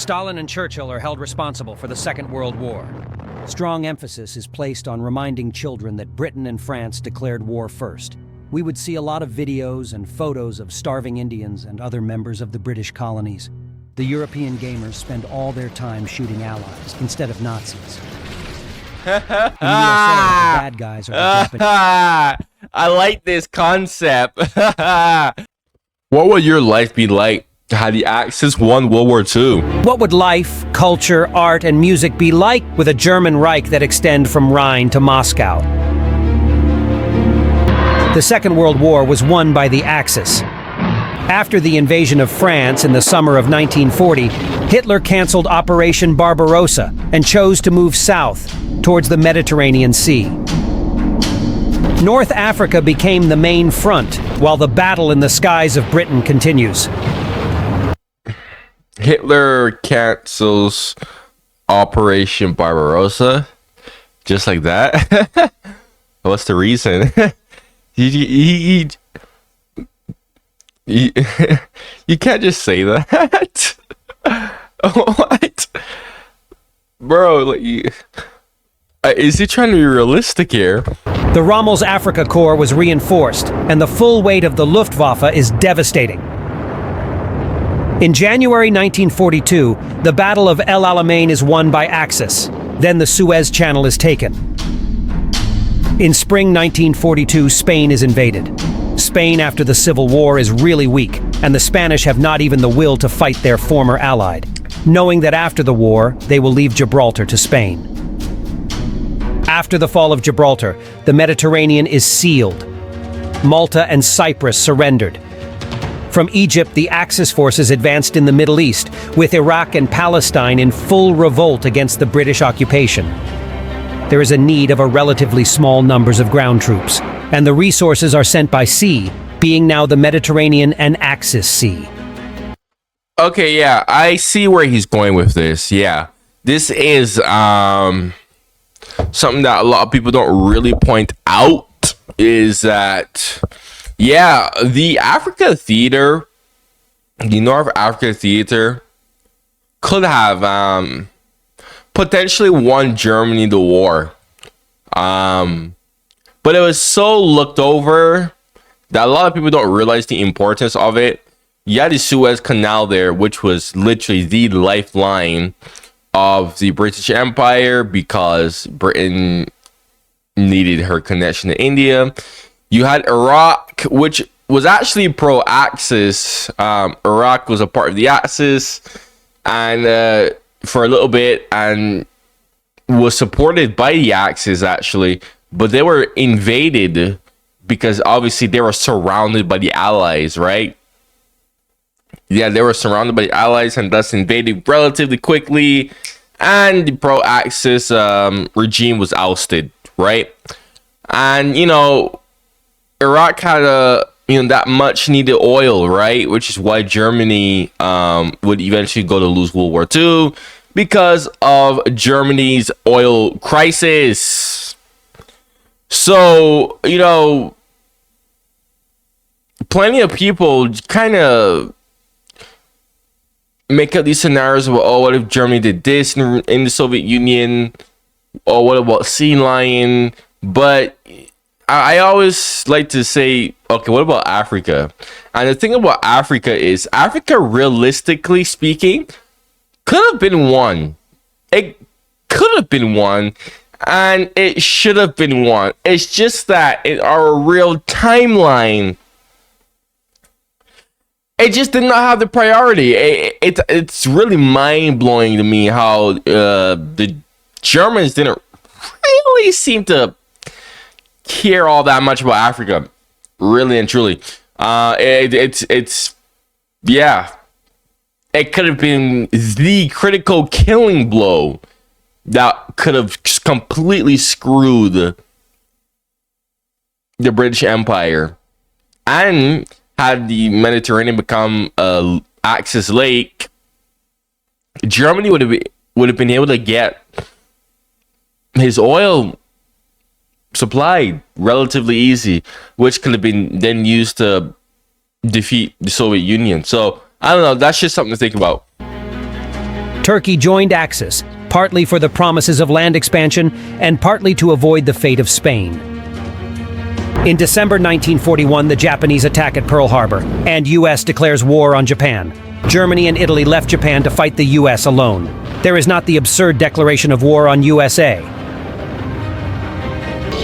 Stalin and Churchill are held responsible for the Second World War. Strong emphasis is placed on reminding children that Britain and France declared war first. We would see a lot of videos and photos of starving Indians and other members of the British colonies. The European gamers spend all their time shooting allies instead of Nazis. In the USA, the bad guys are the Japanese. I like this concept. What would your life be like had the Axis won World War II? What would life, culture, art, and music be like with a German Reich that extend from Rhine to Moscow? The Second World War was won by the Axis. After the invasion of France in the summer of 1940, Hitler canceled Operation Barbarossa and chose to move south towards the Mediterranean Sea. North Africa became the main front, while the battle in the skies of Britain continues. Hitler cancels Operation Barbarossa, just like that. What's the reason? You can't just say that. What, bro? Like, is he trying to be realistic here? The Rommel's Africa Corps was reinforced, and the full weight of the Luftwaffe is devastating. In January 1942, the Battle of El Alamein is won by Axis. Then the Suez Channel is taken. In spring 1942, Spain is invaded. Spain, after the Civil War, is really weak, and the Spanish have not even the will to fight their former allied, knowing that after the war, they will leave Gibraltar to Spain. After the fall of Gibraltar, the Mediterranean is sealed. Malta and Cyprus surrendered. From Egypt, the Axis forces advanced in the Middle East, with Iraq and Palestine in full revolt against the British occupation. There is a need of a relatively small numbers of ground troops, and the resources are sent by sea, being now the Mediterranean and Axis Sea. Okay, yeah, I see where he's going with this. Yeah, this is something that a lot of people don't really point out, is that, yeah, the Africa Theater, the North Africa Theater, could have potentially won Germany the war. But it was so looked over that a lot of people don't realize the importance of it. You had the Suez Canal there, which was literally the lifeline of the British Empire because Britain needed her connection to India. You had Iraq, which was actually pro-Axis. Iraq was a part of the Axis and for a little bit, and was supported by the Axis actually, but they were invaded because obviously they were surrounded by the Allies, right? Yeah, they were surrounded by the Allies and thus invaded relatively quickly, and the pro-Axis regime was ousted, right? And you know, Iraq had that much needed oil, right? Which is why Germany would eventually go to lose World War II, because of Germany's oil crisis. So, you know, plenty of people kind of make up these scenarios of, oh, what if Germany did this in the Soviet Union? Or what about Sea Lion? But I always like to say, okay, what about Africa? And the thing about Africa is, Africa, realistically speaking, could have been won. It could have been won, and it should have been won. It's just that in our real timeline, it just did not have the priority. It's really mind-blowing to me how the Germans didn't really seem to care all that much about Africa, really and truly. It's yeah, it could have been the critical killing blow that could have completely screwed the British Empire. And had the Mediterranean become a Axis lake, Germany would have been able to get his oil supplied relatively easy, which could have been then used to defeat the Soviet Union. So I don't know, that's just something to think about. Turkey joined Axis, partly for the promises of land expansion and partly to avoid the fate of Spain. In December 1941, the Japanese attack at Pearl Harbor, and U.S. declares war on Japan. Germany and Italy left Japan to fight the U.S. alone. There is not the absurd declaration of war on USA.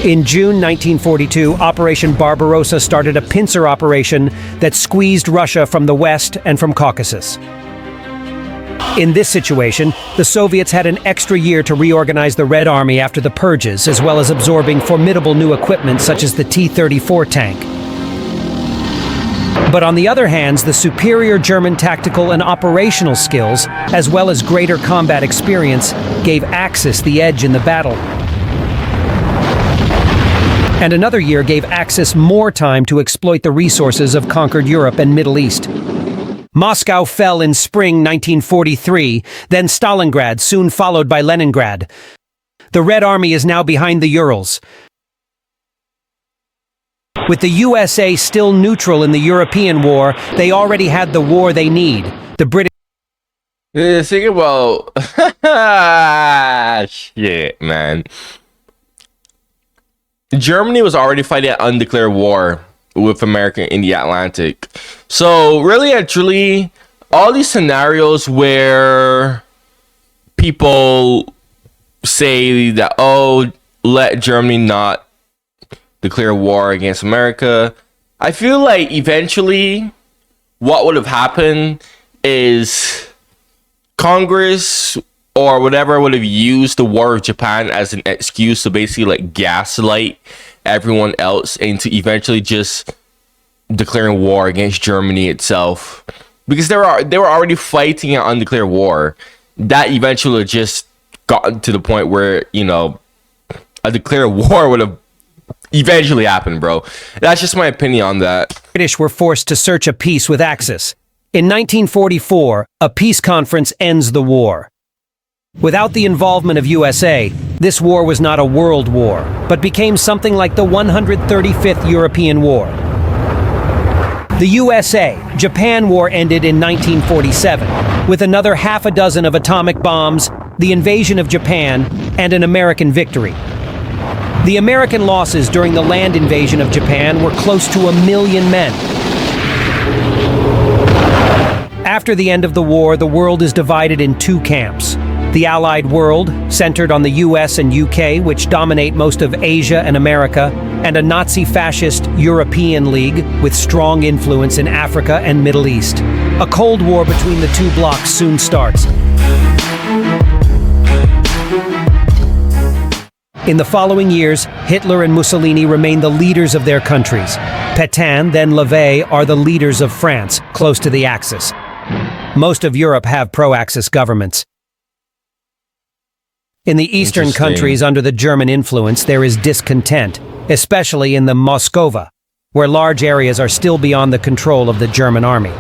In June 1942, Operation Barbarossa started a pincer operation that squeezed Russia from the west and from Caucasus. In this situation, the Soviets had an extra year to reorganize the Red Army after the purges, as well as absorbing formidable new equipment such as the T-34 tank. But on the other hand, the superior German tactical and operational skills, as well as greater combat experience, gave Axis the edge in the battle. And another year gave Axis more time to exploit the resources of conquered Europe and Middle East. Moscow fell in spring 1943, then Stalingrad, soon followed by Leningrad. The Red Army is now behind the Urals. With the USA still neutral in the European war, they already had the war they need. The British... Think about... Shit, man. Germany was already fighting an undeclared war with America in the Atlantic. So really and truly, all these scenarios where people say that, oh, let Germany not declare war against America, I feel like eventually what would have happened is Congress or whatever would have used the war of Japan as an excuse to basically like gaslight everyone else into eventually just declaring war against Germany itself, because they were already fighting an undeclared war that eventually just got to the point where, you know, a declared war would have eventually happened, bro. That's just my opinion on that. British were forced to search a peace with Axis. In 1944, a peace conference ends the war. Without the involvement of USA, this war was not a world war, but became something like the 135th European War. The USA-Japan War ended in 1947, with another half a dozen of atomic bombs, the invasion of Japan, and an American victory. The American losses during the land invasion of Japan were close to 1 million men. After the end of the war, the world is divided in two camps. The Allied world, centered on the US and UK, which dominate most of Asia and America, and a Nazi-fascist European League with strong influence in Africa and Middle East. A Cold War between the two blocs soon starts. In the following years, Hitler and Mussolini remain the leaders of their countries. Pétain, then Lavey, are the leaders of France, close to the Axis. Most of Europe have pro-Axis governments. In the eastern countries under the German influence, there is discontent, especially in the Moskova, where large areas are still beyond the control of the German army.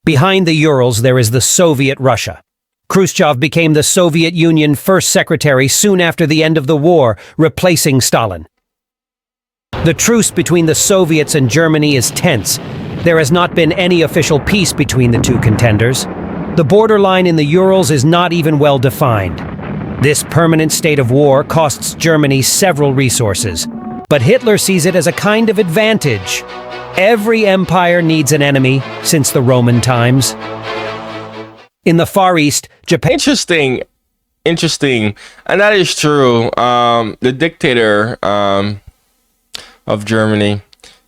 Behind the Urals, there is the Soviet Russia. Khrushchev became the Soviet Union first secretary soon after the end of the war, replacing Stalin. The truce between the Soviets and Germany is tense. There has not been any official peace between the two contenders. The borderline in the Urals is not even well defined. This permanent state of war costs Germany several resources, but Hitler sees it as a kind of advantage. Every empire needs an enemy since the Roman times. In the Far East, Japan... Interesting. And that is true. The dictator of Germany,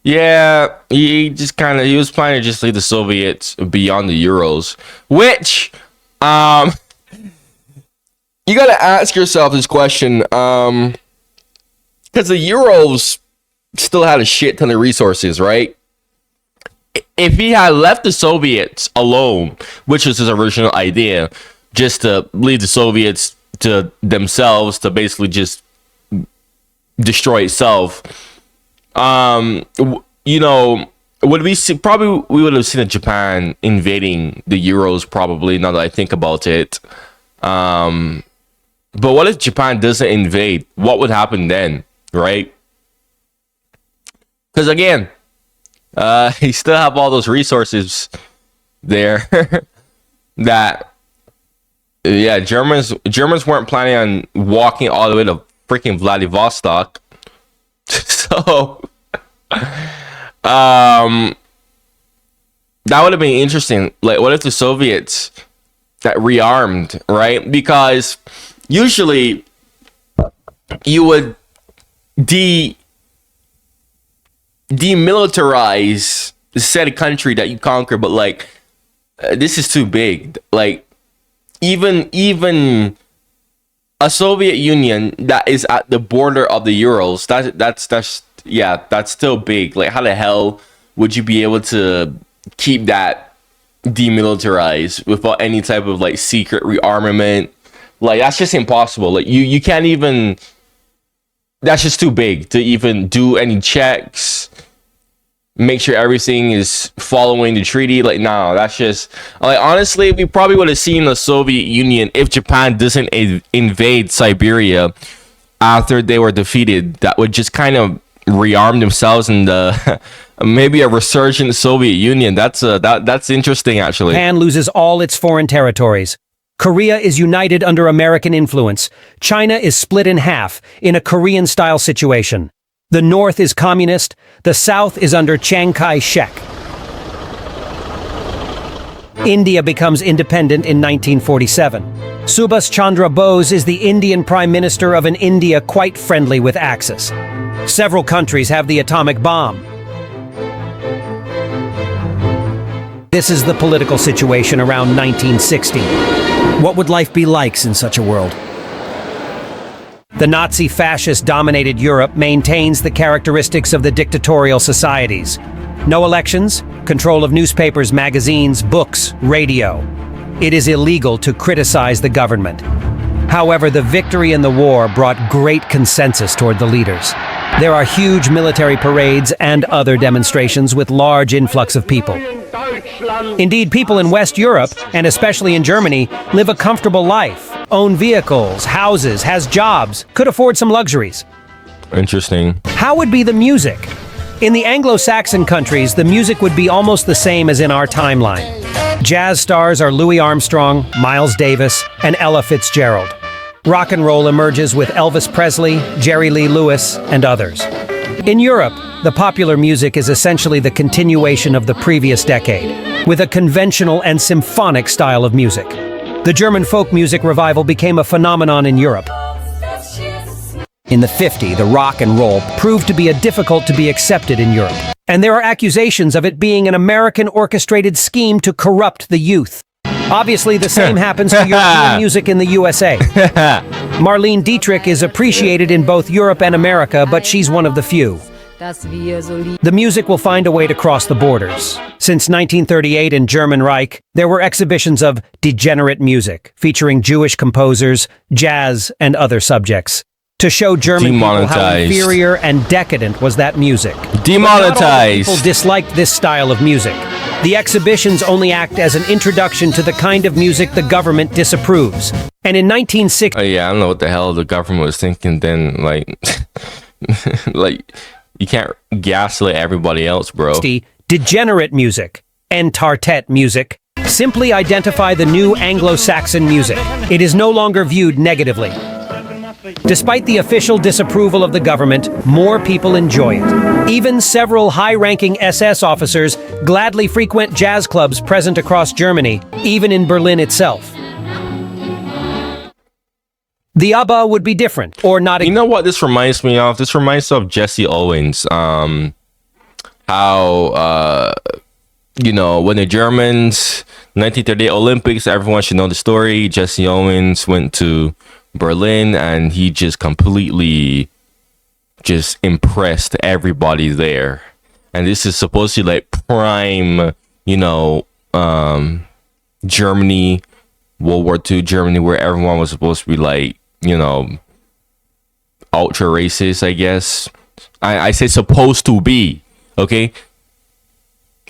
yeah, he was planning to just leave the Soviets beyond the Urals, which... you gotta ask yourself this question, because the Urals still had a shit ton of resources, right? If he had left the Soviets alone, which was his original idea, just to leave the Soviets to themselves to basically just destroy itself, you know, would we see? Probably we would have seen Japan invading the Urals. Probably, now that I think about it. But what if Japan doesn't invade? What would happen then, right? Because again, you still have all those resources there that Yeah, Germans weren't planning on walking all the way to freaking Vladivostok. So that would have been interesting. Like, what if the Soviets that rearmed, right? Because usually you would demilitarize the said country that you conquer, but like this is too big. Like even a Soviet Union that is at the border of the Urals, that's still big. Like, how the hell would you be able to keep that demilitarized without any type of like secret rearmament? Like, that's just impossible. Like, you can't even, that's just too big to even do any checks, make sure everything is following the treaty. Like, no, that's just, like, honestly, we probably would have seen the Soviet Union if Japan doesn't invade Siberia after they were defeated. That would just kind of rearm themselves and maybe a resurgent Soviet Union. That's interesting, actually. Japan loses all its foreign territories. Korea is united under American influence. China is split in half in a Korean-style situation. The North is communist. The South is under Chiang Kai-shek. India becomes independent in 1947. Subhas Chandra Bose is the Indian Prime Minister of an India quite friendly with Axis. Several countries have the atomic bomb. This is the political situation around 1960. What would life be like in such a world? The Nazi fascist-dominated Europe maintains the characteristics of the dictatorial societies. No elections, control of newspapers, magazines, books, radio. It is illegal to criticize the government. However, the victory in the war brought great consensus toward the leaders. There are huge military parades and other demonstrations with large influx of people. Indeed, people in West Europe, and especially in Germany, live a comfortable life, own vehicles, houses, has jobs, could afford some luxuries. Interesting. How would be the music? In the Anglo-Saxon countries, the music would be almost the same as in our timeline. Jazz stars are Louis Armstrong, Miles Davis, and Ella Fitzgerald. Rock and roll emerges with Elvis Presley, Jerry Lee Lewis, and others. In Europe, the popular music is essentially the continuation of the previous decade, with a conventional and symphonic style of music. The German folk music revival became a phenomenon in Europe. In the 50s, the rock and roll proved to be difficult to be accepted in Europe, and there are accusations of it being an American orchestrated scheme to corrupt the youth. Obviously, the same happens to European music in the USA. Marlene Dietrich is appreciated in both Europe and America, but she's one of the few. The music will find a way to cross the borders. Since 1938 in German Reich, there were exhibitions of degenerate music, featuring Jewish composers, jazz, and other subjects, to show German people how inferior and decadent was that music. Demonetized. People disliked this style of music. The exhibitions only act as an introduction to the kind of music the government disapproves. And in 1960... Oh yeah, I don't know what the hell the government was thinking then. Like, like, you can't gaslight everybody else, bro. Degenerate music and tartet music simply identify the new Anglo-Saxon music. It is no longer viewed negatively. Despite the official disapproval of the government, more people enjoy it. Even several high-ranking SS officers gladly frequent jazz clubs present across Germany, even in Berlin itself. The ABBA would be different, or not. You know what this reminds me of? This reminds me of Jesse Owens. How, you know, when the Germans, 1938 Olympics, everyone should know the story. Jesse Owens went to Berlin and he just completely just impressed everybody there. And this is supposed to be like prime, you know, Germany, World War II Germany, where everyone was supposed to be like, you know, ultra racist, I guess. I say supposed to be, okay?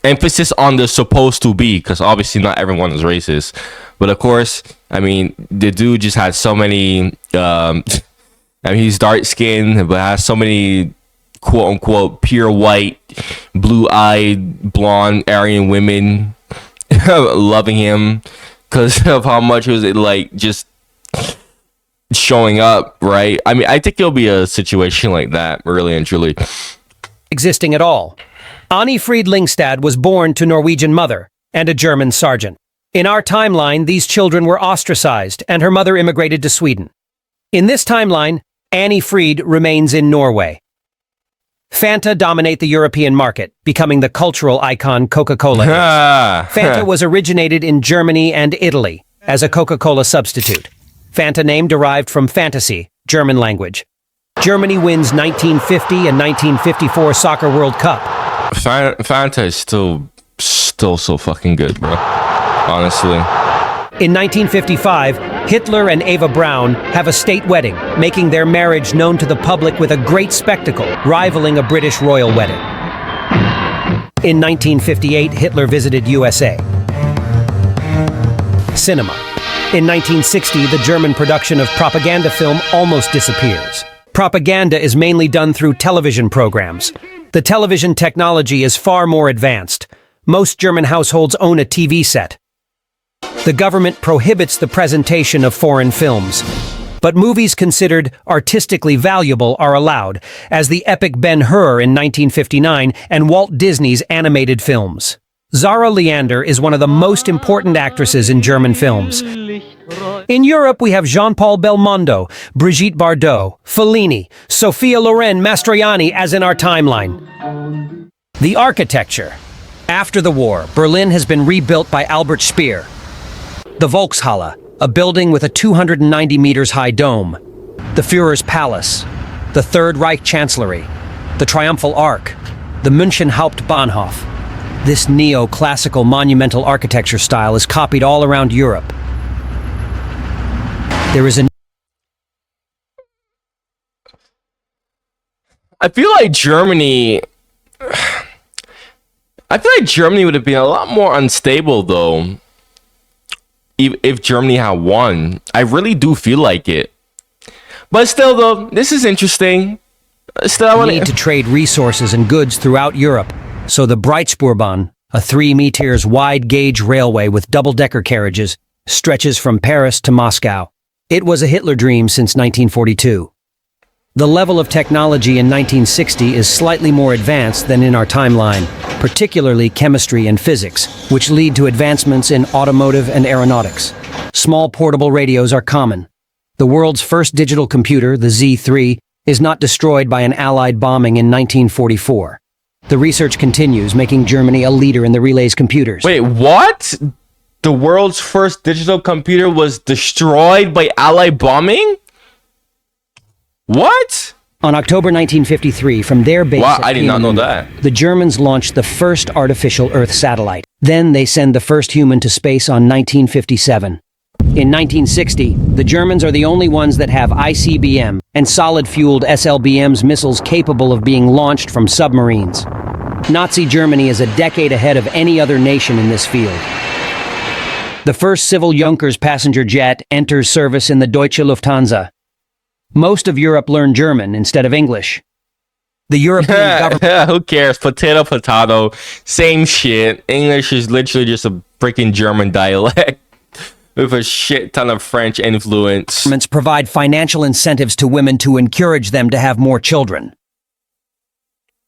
Emphasis on the supposed to be, because obviously not everyone is racist. But of course, I mean, the dude just had so many, I mean, he's dark skinned, but has so many quote unquote pure white, blue eyed, blonde Aryan women loving him. because of how much was it like just showing up, right? I mean, I think it'll be a situation like that, really and truly. Existing at all. Annie Fried Lyngstad was born to Norwegian mother and a German sergeant. In our timeline, these children were ostracized, and her mother immigrated to Sweden. In this timeline, Annie Fried remains in Norway. Fanta dominate the European market, becoming the cultural icon Coca-Cola is. Fanta was originated in Germany and Italy as a Coca-Cola substitute. Fanta name derived from fantasy, German language. Germany wins 1950 and 1954 Soccer World Cup. Fanta is still so fucking good, bro. Honestly. In 1955, Hitler and Eva Braun have a state wedding, making their marriage known to the public with a great spectacle, rivaling a British royal wedding. In 1958, Hitler visited USA. Cinema. In 1960, the German production of propaganda film almost disappears. Propaganda is mainly done through television programs. The television technology is far more advanced. Most German households own a TV set. The government prohibits the presentation of foreign films. But movies considered artistically valuable are allowed, as the epic Ben-Hur in 1959 and Walt Disney's animated films. Zara Leander is one of the most important actresses in German films. In Europe, we have Jean-Paul Belmondo, Brigitte Bardot, Fellini, Sophia Loren Mastroianni as in our timeline. The architecture. After the war, Berlin has been rebuilt by Albert Speer. The Volkshalle, a building with a 290 meters high dome. The Führer's Palace, the Third Reich Chancellery, the Triumphal Arch, the München Hauptbahnhof. This neo-classical monumental architecture style is copied all around Europe. There is I feel like Germany would have been a lot more unstable though if Germany had won. I really do feel like it. But still though, this is interesting. Still, need to trade resources and goods throughout Europe. So the Breitspurbahn, a 3 meters wide-gauge railway with double-decker carriages, stretches from Paris to Moscow. It was a Hitler dream since 1942. The level of technology in 1960 is slightly more advanced than in our timeline, particularly chemistry and physics, which lead to advancements in automotive and aeronautics. Small portable radios are common. The world's first digital computer, the Z3, is not destroyed by an Allied bombing in 1944. The research continues, making Germany a leader in the relays computers. Wait, what? The world's first digital computer was destroyed by Allied bombing? What? On October 1953, from their base wow, I did not know that. The Germans launched the first artificial Earth satellite. Then they send the first human to space on 1957. In 1960, the Germans are the only ones that have ICBM and solid-fueled SLBM's missiles capable of being launched from submarines. Nazi Germany is a decade ahead of any other nation in this field. The first civil Junkers passenger jet enters service in the Deutsche Lufthansa. Most of Europe learned German instead of English. The European government... Who cares? Potato, potato. Same shit. English is literally just a freaking German dialect with a shit ton of French influence. Governments provide financial incentives to women to encourage them to have more children.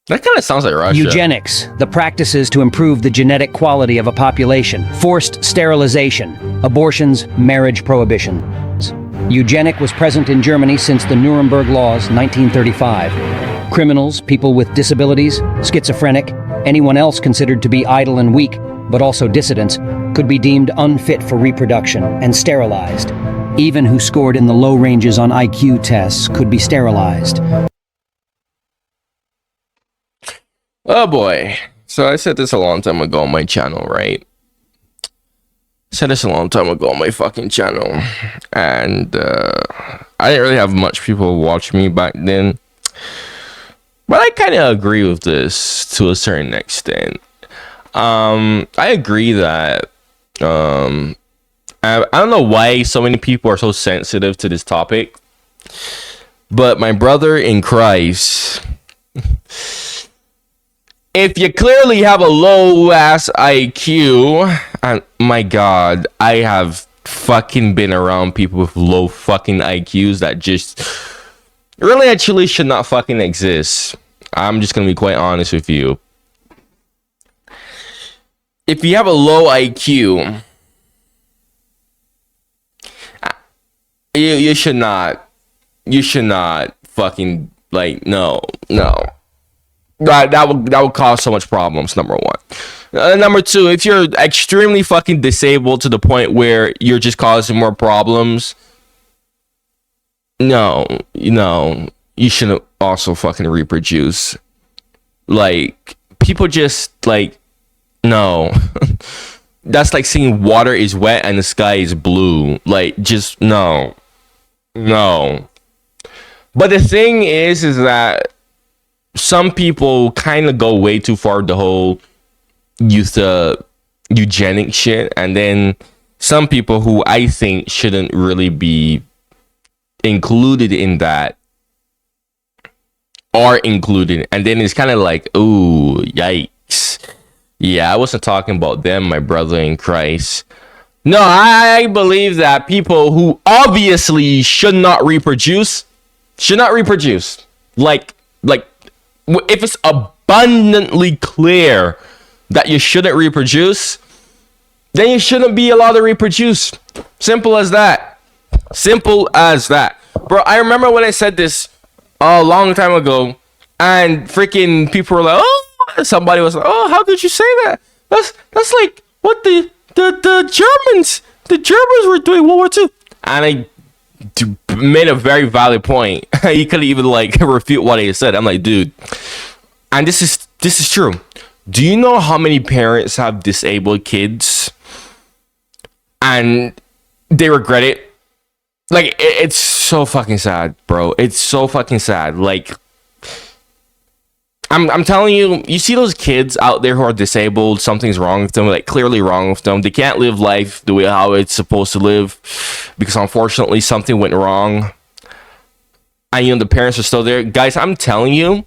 That kind of sounds like Russia. Eugenics, the practices to improve the genetic quality of a population. Forced sterilization, abortions, marriage prohibitions. Eugenics was present in Germany since the Nuremberg Laws, 1935. Criminals, people with disabilities, schizophrenic, anyone else considered to be idle and weak, but also dissidents, could be deemed unfit for reproduction and sterilized. Even who scored in the low ranges on IQ tests could be sterilized. Oh boy. So I said this a long time ago on my channel, right? Said this a long time ago on my fucking channel, and I didn't really have much people watch me back then, but I kind of agree with this to a certain extent. I agree that I don't know why so many people are so sensitive to this topic, but my brother in Christ, if you clearly have a low ass IQ, and my god, I have fucking been around people with low fucking IQs that just really actually should not fucking exist. I'm just gonna be quite honest with you. If you have a low IQ, you should not fucking, like, no. That would cause so much problems, number one. Number two, if you're extremely fucking disabled to the point where you're just causing more problems, no, you shouldn't also fucking reproduce. Like, people just, like, no. That's like saying water is wet and the sky is blue. Like, just no. But the thing is that some people kind of go way too far with the whole eugenic shit, and then some people who I think shouldn't really be included in that are included, and then it's kind of like, ooh, yikes. Yeah, I wasn't talking about them, my brother in Christ. No, I believe that people who obviously should not reproduce. Like, if it's abundantly clear that you shouldn't reproduce, then you shouldn't be allowed to reproduce. Simple as that. Bro, I remember when I said this a long time ago, and freaking people were like, oh, somebody was like, oh, how could you say that? That's like what the Germans were doing World War II. And I made a very valid point. He couldn't even like refute what I said. I'm like, dude, and this is true. Do you know how many parents have disabled kids and they regret it? Like, it's so fucking sad, bro. It's so fucking sad. Like, I'm telling you, you see those kids out there who are disabled, something's wrong with them, like clearly wrong with them. They can't live life the way how it's supposed to live because unfortunately something went wrong. And the parents are still there. Guys, I'm telling you.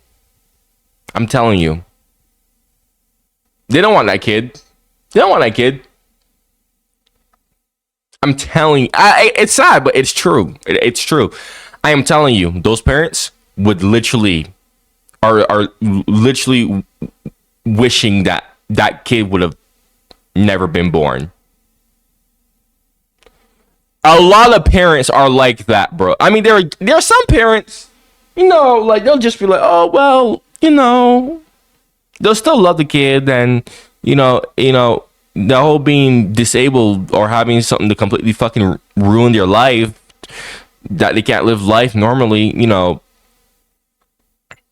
They don't want that kid. I'm telling you. It's sad, but it's true. It's true. I am telling you, those parents would literally are literally wishing that kid would have never been born. A lot of parents are like that, bro. I mean, there are some parents, like they'll just be like, oh well, they'll still love the kid, and the whole being disabled or having something to completely fucking ruin their life, that they can't live life normally,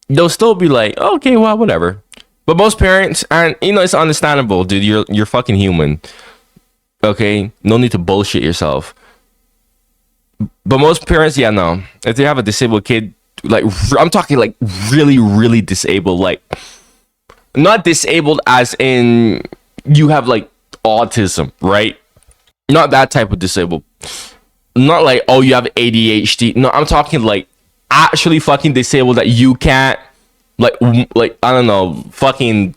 they'll still be like, okay, well, whatever. But most parents, and it's understandable, dude. You're fucking human. Okay, no need to bullshit yourself. But most parents, yeah, no. If they have a disabled kid, like, I'm talking like really, really disabled, like not disabled as in you have like autism, right? Not that type of disabled. Not like, oh, you have ADHD. No, I'm talking like actually fucking disabled that you can't like I don't know, fucking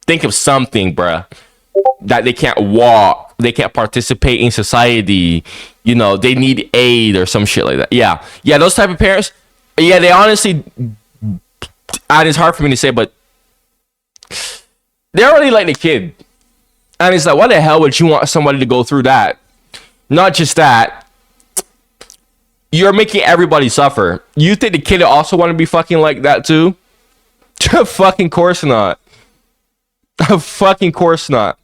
think of something, bruh, that they can't walk, they can't participate in society, they need aid or some shit like that. Yeah, those type of parents, yeah, they honestly, and it's hard for me to say, but they already like the kid, and it's like, why the hell would you want somebody to go through that? Not just that, you're making everybody suffer. You think the kid also want to be fucking like that too? Fucking course not. Fucking course not.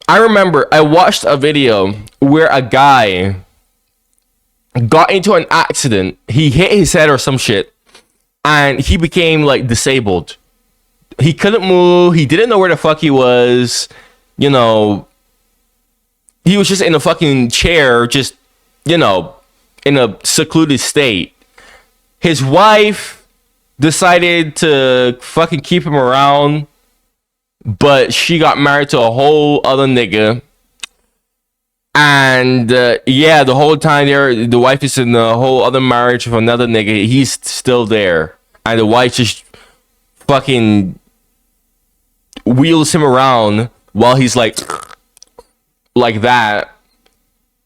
I remember I watched a video where a guy got into an accident. He hit his head or some shit, and he became like disabled. He couldn't move. He didn't know where the fuck he was. He was just in a fucking chair, just in a secluded state. His wife decided to fucking keep him around, but she got married to a whole other nigga. And the whole time the wife is in a whole other marriage with another nigga. He's still there, and the wife just fucking wheels him around while he's like that.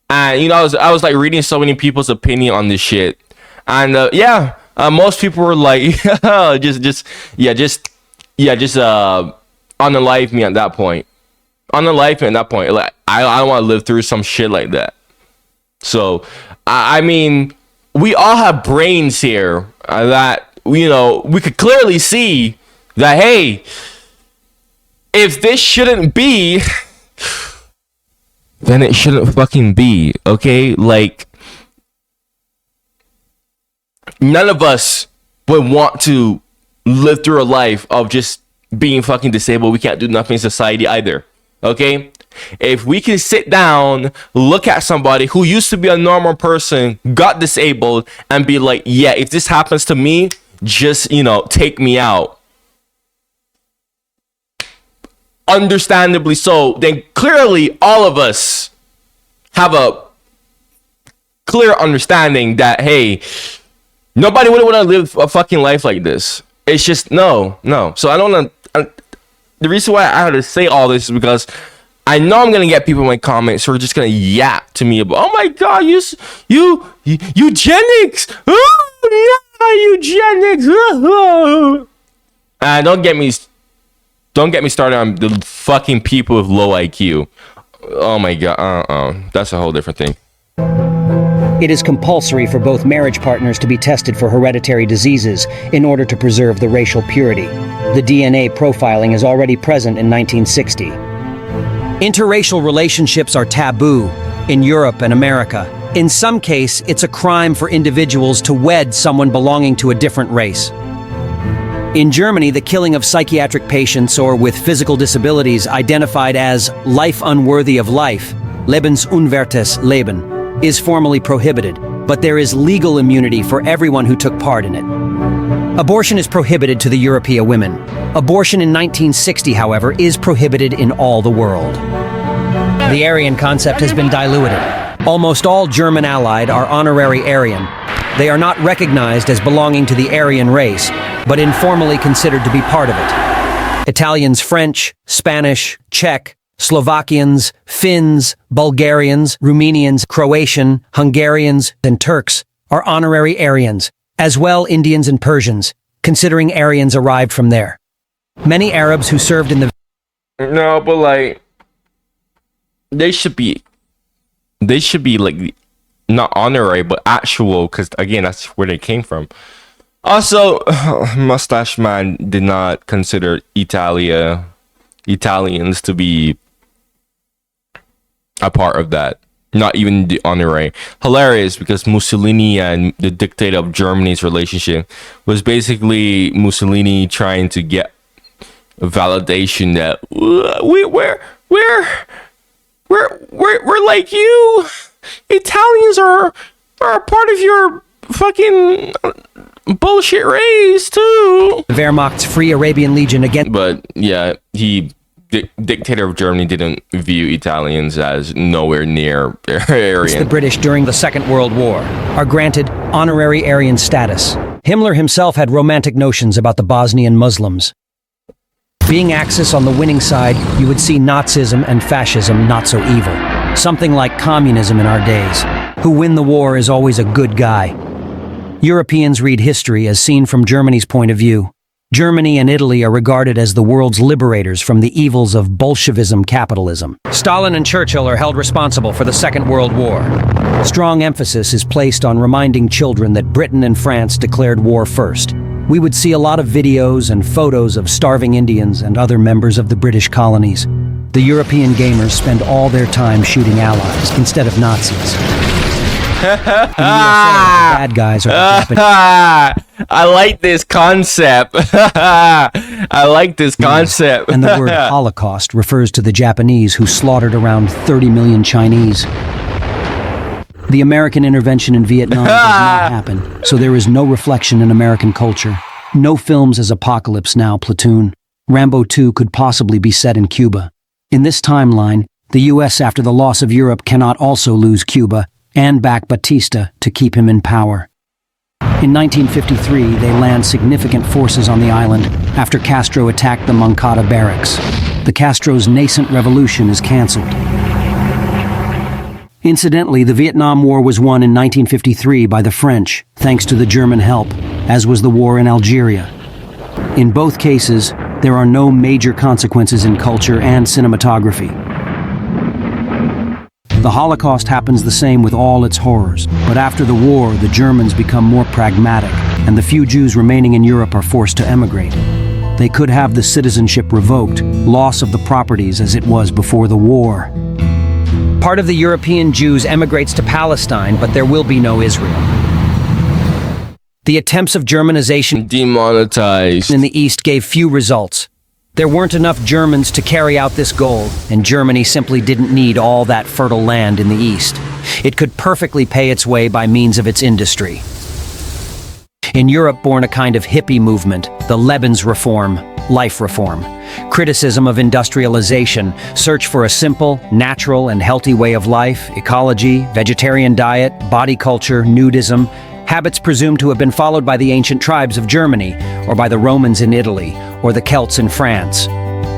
And you know, I was like reading so many people's opinion on this shit, and most people were like, just unalive me at that point. Unalive me at that point. Like I don't want to live through some shit like that. So I mean, we all have brains here that, you know, we could clearly see that, hey, if this shouldn't be, then it shouldn't fucking be, okay? Like, none of us would want to live through a life of just being fucking disabled. We can't do nothing in society either, okay? If we can sit down, look at somebody who used to be a normal person, got disabled, and be like, yeah, if this happens to me, just, you know, take me out. Understandably so, then clearly all of us have a clear understanding that, hey, nobody would want to live a fucking life like this. It's just no. So I don't know. The reason why I had to say all this is because I know I'm gonna get people in my comments who are just gonna yap to me about, oh my god, eugenics, oh no, eugenics. And don't get me started on the fucking people with low IQ. Oh my god, that's a whole different thing. It is compulsory for both marriage partners to be tested for hereditary diseases in order to preserve the racial purity. The DNA profiling is already present in 1960. Interracial relationships are taboo in Europe and America. In some case, it's a crime for individuals to wed someone belonging to a different race. In Germany, the killing of psychiatric patients or with physical disabilities identified as life unworthy of life, lebensunwertes Leben, is formally prohibited, but there is legal immunity for everyone who took part in it. Abortion is prohibited to the European women. Abortion in 1960, however, is prohibited in all the world. The Aryan concept has been diluted. Almost all German Allied are honorary Aryan. They are not recognized as belonging to the Aryan race, but informally considered to be part of it. Italians, French, Spanish, Czech, Slovakians, Finns, Bulgarians, Romanians, Croatian, Hungarians, and Turks are honorary Aryans, as well Indians and Persians, considering Aryans arrived from there. Many Arabs who served in the... No, but like, they should be like, not honorary, but actual, because again, that's where they came from. Also, Mustache Man did not consider Italians to be a part of that. Not even the honorary. Hilarious, because Mussolini and the dictator of Germany's relationship was basically Mussolini trying to get a validation that we're like you. Italians are a part of your fucking bullshit race too. Wehrmacht's Free Arabian Legion against... But yeah, the dictator of Germany didn't view Italians as nowhere near Aryan. The British during the Second World War are granted honorary Aryan status. Himmler himself had romantic notions about the Bosnian Muslims. Being Axis on the winning side, you would see Nazism and fascism not so evil. Something like communism in our days. Who win the war is always a good guy. Europeans read history as seen from Germany's point of view. Germany and Italy are regarded as the world's liberators from the evils of Bolshevism capitalism. Stalin and Churchill are held responsible for the Second World War. Strong emphasis is placed on reminding children that Britain and France declared war first. We would see a lot of videos and photos of starving Indians and other members of the British colonies. The European gamers spend all their time shooting allies instead of Nazis. In the USA, the bad guys are the Japanese. I like this concept. I like this concept. And the word Holocaust refers to the Japanese who slaughtered around 30 million Chinese. The American intervention in Vietnam does not happen, so there is no reflection in American culture. No films as Apocalypse Now, Platoon. Rambo 2 could possibly be set in Cuba. In this timeline, the US, after the loss of Europe, cannot also lose Cuba and back Batista to keep him in power. In 1953, they land significant forces on the island after Castro attacked the Moncada barracks. The Castro's nascent revolution is canceled. Incidentally, the Vietnam War was won in 1953 by the French, thanks to the German help, as was the war in Algeria. In both cases, there are no major consequences in culture and cinematography. The Holocaust happens the same with all its horrors, but after the war, the Germans become more pragmatic, and the few Jews remaining in Europe are forced to emigrate. They could have the citizenship revoked, loss of the properties as it was before the war. Part of the European Jews emigrates to Palestine, but there will be no Israel. The attempts of Germanization Demonetized in the East gave few results. There weren't enough Germans to carry out this goal, and Germany simply didn't need all that fertile land in the East. It could perfectly pay its way by means of its industry. In Europe, born a kind of hippie movement, the Lebensreform, life reform, criticism of industrialization, search for a simple, natural, and healthy way of life, ecology, vegetarian diet, body culture, nudism, habits presumed to have been followed by the ancient tribes of Germany, or by the Romans in Italy, or the Celts in France.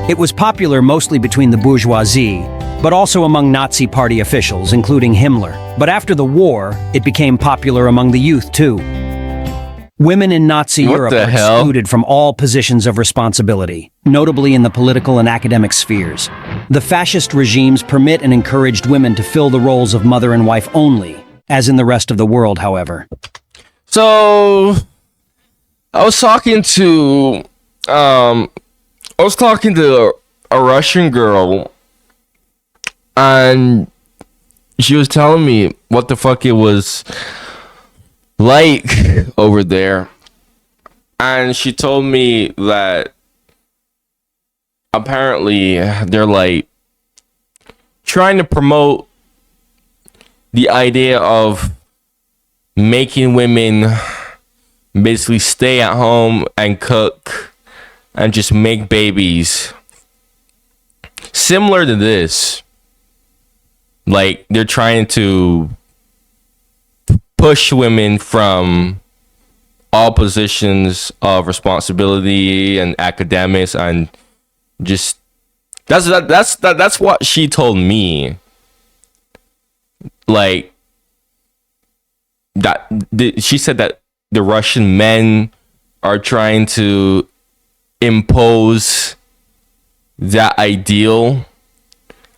It was popular mostly between the bourgeoisie, but also among Nazi party officials, including Himmler. But after the war, it became popular among the youth too. Women in Nazi Europe were excluded from all positions of responsibility, notably in the political and academic spheres. The fascist regimes permit and encouraged women to fill the roles of mother and wife only, as in the rest of the world, however. So, I was talking to a Russian girl, and she was telling me what the fuck it was like over there. And she told me that apparently they're like trying to promote the idea of making women basically stay at home and cook and just make babies. Similar to this, like they're trying to push women from all positions of responsibility and academics, and just that's what she told me. Like that, she said that the Russian men are trying to impose that ideal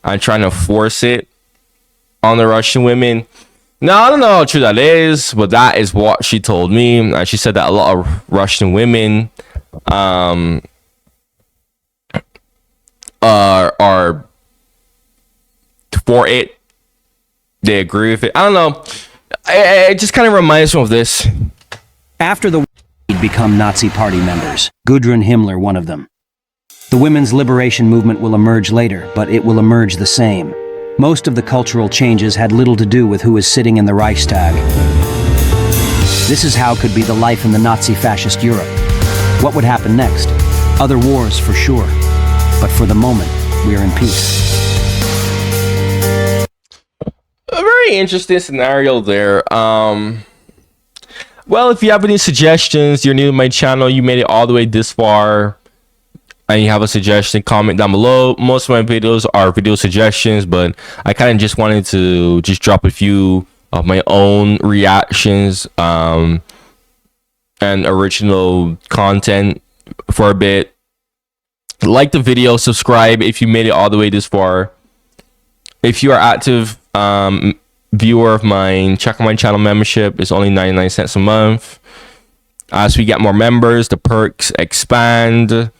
and trying to force it on the Russian women. Now, I don't know how true that is, but that is what she told me. And she said that a lot of Russian women are for it. They agree with it. I don't know. It just kind of reminds me of this. After the war, they'd become Nazi party members. Gudrun Himmler, one of them. The women's liberation movement will emerge later, but it will emerge the same. Most of the cultural changes had little to do with who is sitting in the Reichstag. This is how could be the life in the Nazi-fascist Europe. What would happen next? Other wars, for sure. But for the moment, we are in peace. A very interesting scenario there. Well, if you have any suggestions, you're new to my channel, you made it all the way this far, and you have a suggestion, comment down below. Most of my videos are video suggestions, but I kind of just wanted to just drop a few of my own reactions and original content for a bit. Like the video, subscribe if you made it all the way this far. If you are active viewer of mine, check out my channel membership. It's only 99 cents a month. As we get more members, the perks expand.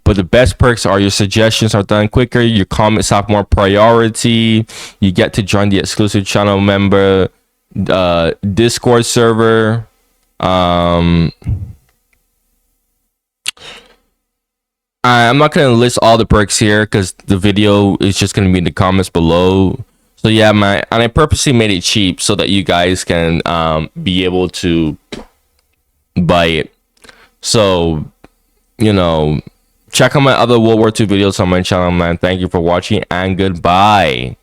But the best perks are your suggestions are done quicker, your comments have more priority, you get to join the exclusive channel member Discord server. I'm not going to list all the perks here because the video is just going to be in the comments below. So yeah, and I purposely made it cheap so that you guys can be able to buy it. So, you know, check out my other World War II videos on my channel, man. Thank you for watching, and goodbye.